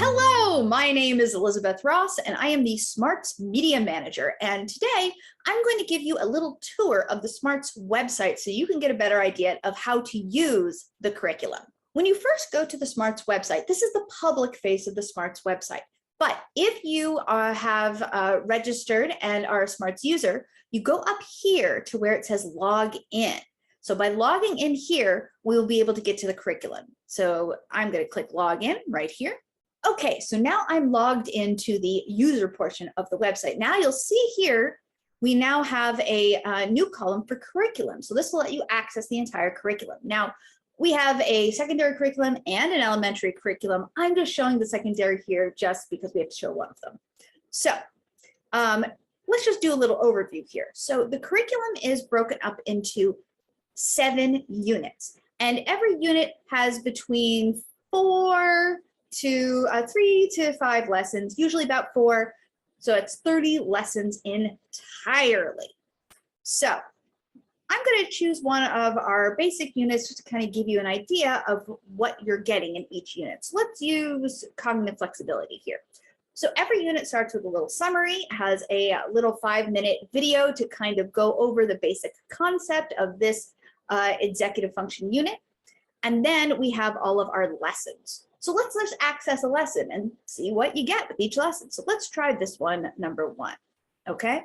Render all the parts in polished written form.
Hello, my name is Elizabeth Ross, and I am the Smarts Media Manager. And today I'm going to give you a little tour of the Smarts website so you can get a better idea of how to use the curriculum. When you first go to the Smarts website, this is the public face of the Smarts website. But if you have registered and are a Smarts user, you go up here to where it says log in. So by logging in here, we'll be able to get to the curriculum. So I'm going to click log in right here. Okay, so now I'm logged into the user portion of the website. Now you'll see here, we now have a new column for curriculum. So this will let you access the entire curriculum. Now, we have a secondary curriculum and an elementary curriculum. I'm just showing the secondary here just because we have to show one of them. So let's just do a little overview here. So the curriculum is broken up into 7 units, and every unit has between 3 to 5 lessons, usually about 4. So it's 30 lessons entirely. So I'm going to choose one of our basic units just to kind of give you an idea of what you're getting in each unit. So let's use cognitive flexibility here. So every unit starts with a little summary, has a little 5-minute video to kind of go over the basic concept of this executive function unit. And then we have all of our lessons. So let's just access a lesson and see what you get with each lesson. So let's try this one, number 1, okay?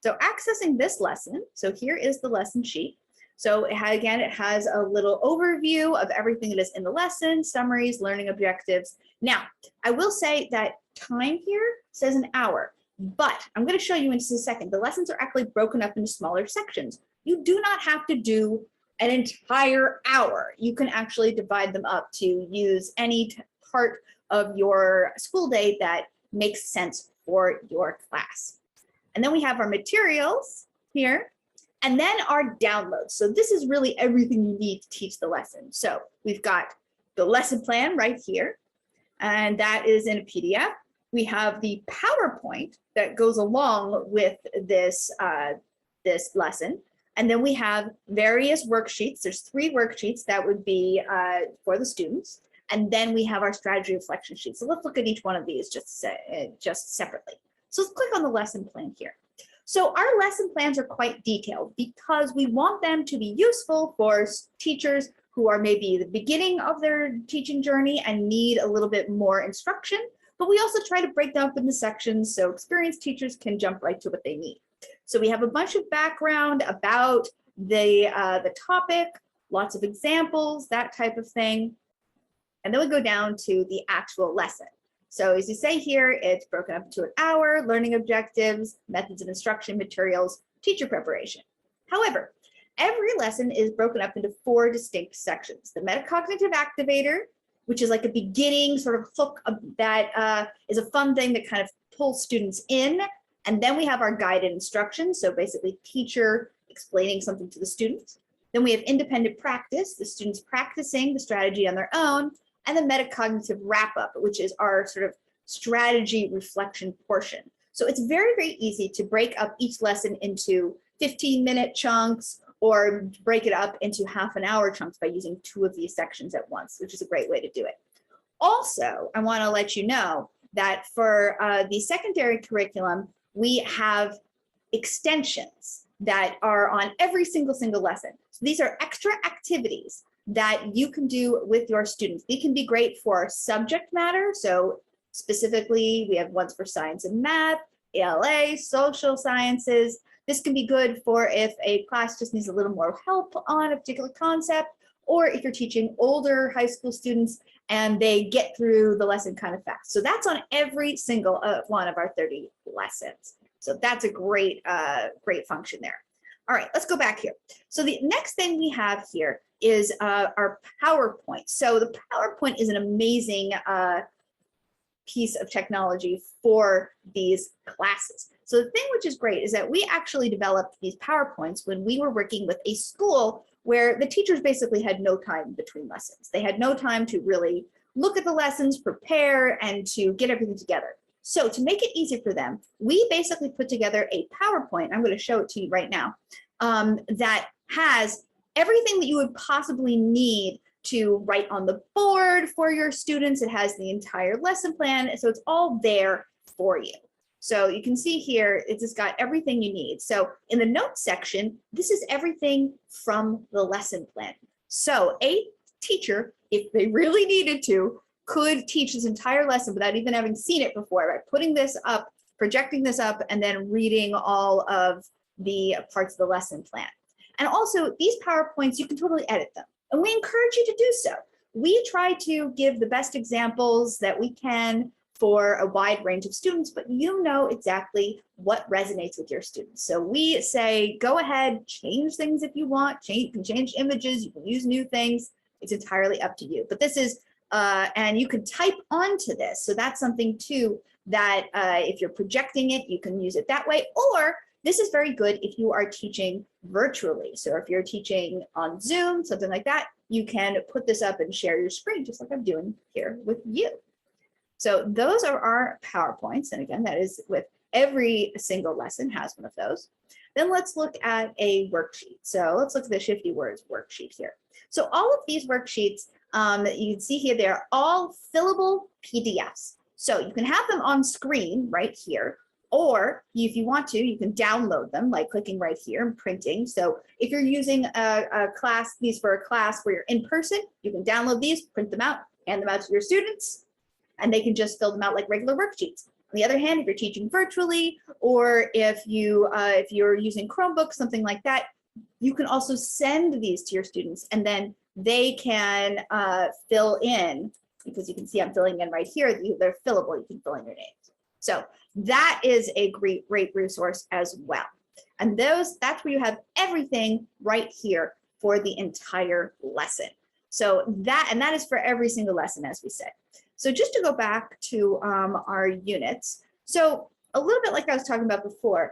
So accessing this lesson, so here is the lesson sheet. So it has a little overview of everything that is in the lesson, summaries, learning objectives. Now, I will say that time here says an hour, but I'm going to show you in just a second. The lessons are actually broken up into smaller sections. You do not have to do an entire hour. You can actually divide them up to use any part of your school day that makes sense for your class. And then we have our materials here, and then our downloads. So this is really everything you need to teach the lesson. So we've got the lesson plan right here, and that is in a PDF. We have the PowerPoint that goes along with this, this lesson. And then we have various worksheets. There's 3 worksheets that would be for the students. And then we have our strategy reflection sheet. So let's look at each one of these just separately. So let's click on the lesson plan here. So our lesson plans are quite detailed because we want them to be useful for teachers who are maybe at the beginning of their teaching journey and need a little bit more instruction. But we also try to break them up into sections so experienced teachers can jump right to what they need. So we have a bunch of background about the topic, lots of examples, that type of thing. And then we go down to the actual lesson. So as you say here, it's broken up into an hour, learning objectives, methods of instruction, materials, teacher preparation. However, every lesson is broken up into 4 distinct sections. The metacognitive activator, which is like a beginning sort of hook that is a fun thing that kind of pulls students in. And then we have our guided instruction. So basically teacher explaining something to the students. Then we have independent practice, the students practicing the strategy on their own, and the metacognitive wrap up, which is our sort of strategy reflection portion. So it's very, very easy to break up each lesson into 15-minute chunks or break it up into half-an-hour chunks by using 2 of these sections at once, which is a great way to do it. Also, I want to let you know that for the secondary curriculum, we have extensions that are on every single lesson. So these are extra activities that you can do with your students. They can be great for subject matter. So specifically, we have ones for science and math, ELA, social sciences. This can be good for if a class just needs a little more help on a particular concept, or if you're teaching older high school students and they get through the lesson kind of fast. So that's on every single one of our 30 lessons. So that's a great, great function there. All right, let's go back here. So the next thing we have here is our PowerPoint. So the PowerPoint is an amazing piece of technology for these classes. So the thing which is great is that we actually developed these PowerPoints when we were working with a school where the teachers basically had no time between lessons. They had no time to really look at the lessons, prepare, and to get everything together. So to make it easy for them, we basically put together a PowerPoint. I'm going to show it to you right now, that has everything that you would possibly need to write on the board for your students. It has the entire lesson plan. So it's all there for you. So you can see here, it's just got everything you need. So in the notes section, this is everything from the lesson plan. So a teacher, if they really needed to, could teach this entire lesson without even having seen it before, by putting this up, projecting this up, and then reading all of the parts of the lesson plan. And also these PowerPoints, you can totally edit them. And we encourage you to do so. We try to give the best examples that we can for a wide range of students, but you know exactly what resonates with your students. So we say, go ahead, change things if you want, you can change images, you can use new things. It's entirely up to you. But this is, and you can type onto this. So that's something too, that if you're projecting it, you can use it that way. Or this is very good if you are teaching virtually. So if you're teaching on Zoom, something like that, you can put this up and share your screen, just like I'm doing here with you. So those are our PowerPoints. And again, that is with every single lesson has one of those. Then let's look at a worksheet. So let's look at the Shifty Words worksheet here. So all of these worksheets that you can see here, they're all fillable PDFs. So you can have them on screen right here, or if you want to, you can download them by clicking right here and printing. So if you're using a class, these for a class where you're in person, you can download these, print them out, hand them out to your students, and they can just fill them out like regular worksheets. On the other hand, if you're teaching virtually, or if you're using Chromebook, something like that, you can also send these to your students, and then they can fill in, because you can see I'm filling in right here. They're fillable. You can fill in your names. So that is a great resource as well. And that's where you have everything right here for the entire lesson. So that is for every single lesson, as we said. So just to go back to our units, so a little bit like I was talking about before,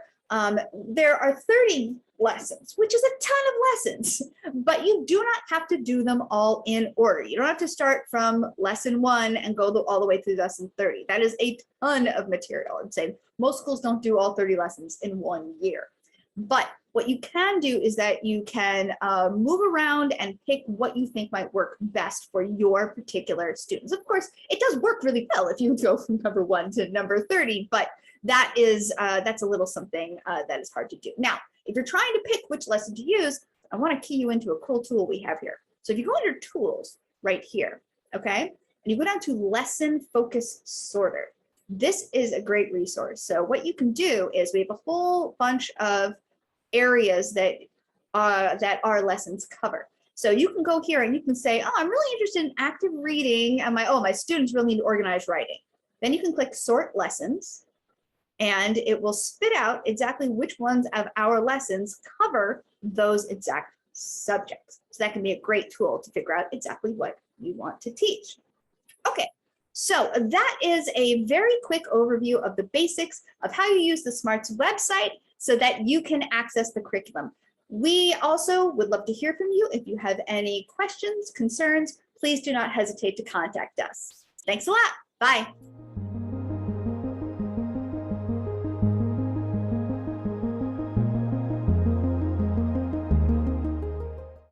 there are 30 lessons, which is a ton of lessons, but you do not have to do them all in order. You don't have to start from lesson 1 and go all the way through lesson 30. That is a ton of material. I'd say most schools don't do all 30 lessons in 1 year. But what you can do is that you can move around and pick what you think might work best for your particular students. Of course, it does work really well if you go from number 1 to number 30, but that's a little something that is hard to do. Now, if you're trying to pick which lesson to use, I want to key you into a cool tool we have here. So if you go under Tools right here, okay, and you go down to Lesson Focus Sorter, this is a great resource. So what you can do is we have a whole bunch of areas that our lessons cover. So you can go here and you can say, oh, I'm really interested in active reading, and my students really need organized writing. Then you can click Sort Lessons, and it will spit out exactly which ones of our lessons cover those exact subjects. So that can be a great tool to figure out exactly what you want to teach. Okay, so that is a very quick overview of the basics of how you use the SMARTS website so that you can access the curriculum. We also would love to hear from you. If you have any questions, concerns, please do not hesitate to contact us. Thanks a lot. Bye.